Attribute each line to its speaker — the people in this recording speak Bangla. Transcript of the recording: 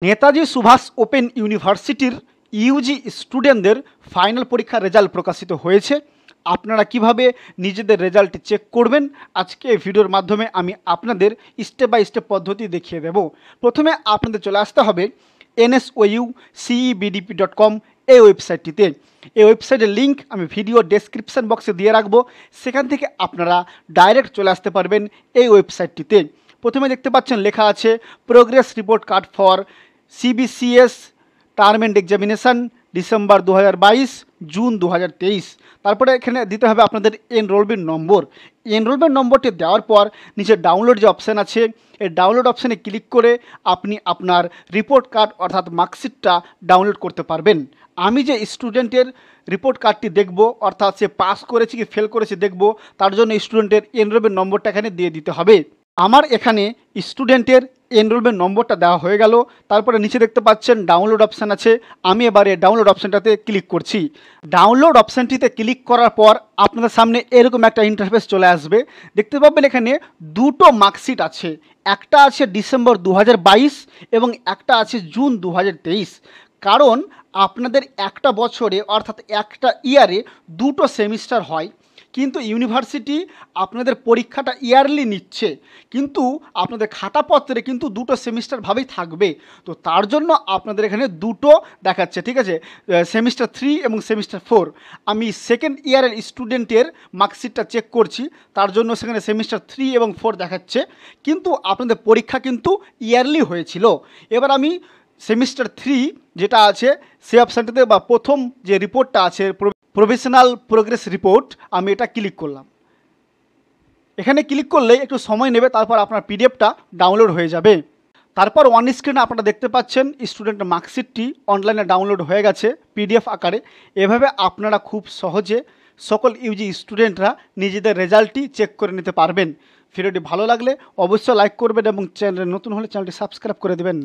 Speaker 1: নেতাজি সুভাষ ওপেন ইউনিভার্সিটির ইউজি স্টুডেন্টদের ফাইনাল পরীক্ষার রেজাল্ট প্রকাশিত হয়েছে। আপনারা কিভাবে নিজেদের রেজাল্ট চেক করবেন আজকে এই ভিডিওর মাধ্যমে আমি আপনাদের স্টেপ বাই স্টেপ পদ্ধতি দেখিয়ে দেব। প্রথমে আপনাদের চলে আসতে হবে nsoucebdp.com এই ওয়েবসাইটটিতে। এই ওয়েবসাইটের লিঙ্ক আমি ভিডিও ডেসক্রিপশন বক্সে দিয়ে রাখবো, সেখান থেকে আপনারা ডাইরেক্ট চলে আসতে পারবেন এই ওয়েবসাইটটিতে। প্রথমে দেখতে পাচ্ছেন লেখা আছে progress report card for CBCS term and examination December 2022 June 2023। তারপরে এখানে দিতে হবে আপনাদের এনরোলমেন্ট নম্বর। এনরোলমেন্ট নম্বরটি দেওয়ার পর নিচে ডাউনলোড যে অপশান আছে এই ডাউনলোড অপশানে ক্লিক করে আপনি আপনার রিপোর্ট কার্ড অর্থাৎ মার্কশিটটা ডাউনলোড করতে পারবেন। আমি যে স্টুডেন্টের রিপোর্ট কার্ডটি দেখব অর্থাৎ সে পাস করেছে কি ফেল করেছে দেখব, তার জন্য স্টুডেন্টের এনরোলমেন্ট নম্বরটা এখানে দিয়ে দিতে হবে। আমার এখানে স্টুডেন্টের এনরোলমেন্ট নম্বরটা দেওয়া হয়ে গেল। তারপরে নিচে দেখতে পাচ্ছেন ডাউনলোড অপশান আছে, আমি এবারে ডাউনলোড অপশানটাতে ক্লিক করছি। ডাউনলোড অপশানটিতে ক্লিক করার পর আপনাদের সামনে এরকম একটা ইন্টারফেস চলে আসবে। দেখতে পাবেন এখানে দুটো মার্কশিট আছে, একটা আছে ডিসেম্বর 2022 এবং একটা আছে জুন 2023। কারণ আপনাদের একটা বছরে অর্থাৎ একটা ইয়ারে দুটো সেমিস্টার হয়, কিন্তু ইউনিভার্সিটি আপনাদের পরীক্ষাটা ইয়ারলি নিচ্ছে, কিন্তু আপনাদের খাতাপত্রে কিন্তু দুটো সেমিস্টারভাবেই থাকবে। তো তার জন্য আপনাদের এখানে দুটো দেখাচ্ছে, ঠিক আছে, সেমিস্টার 3 এবং সেমিস্টার 4। আমি সেকেন্ড ইয়ারের স্টুডেন্টের মার্কশিটটা চেক করছি, তার জন্য সেখানে সেমিস্টার 3 এবং 4 দেখাচ্ছে, কিন্তু আপনাদের পরীক্ষা কিন্তু ইয়ারলি হয়েছিল। এবার আমি সেমিস্টার 3 যেটা আছে সেই অপশানটাতে বা প্রথম যে রিপোর্টটা আছে প্রফেশনাল প্রোগ্রেস রিপোর্ট, আমি এটা ক্লিক করলাম। এখানে ক্লিক করলে একটু সময় নেবে, তারপর আপনার পিডিএফটা ডাউনলোড হয়ে যাবে। তারপর অন স্ক্রিনে আপনারা দেখতে পাচ্ছেন স্টুডেন্টের মার্কশিটটি অনলাইনে ডাউনলোড হয়ে গেছে পিডিএফ আকারে। এভাবে আপনারা খুব সহজে সকল ইউজি স্টুডেন্টরা নিজেদের রেজাল্টটি চেক করে নিতে পারবেন। ভিডিওটি ভালো লাগলে অবশ্যই লাইক করবেন এবং চ্যানেলে নতুন হলে চ্যানেলটি সাবস্ক্রাইব করে দেবেন।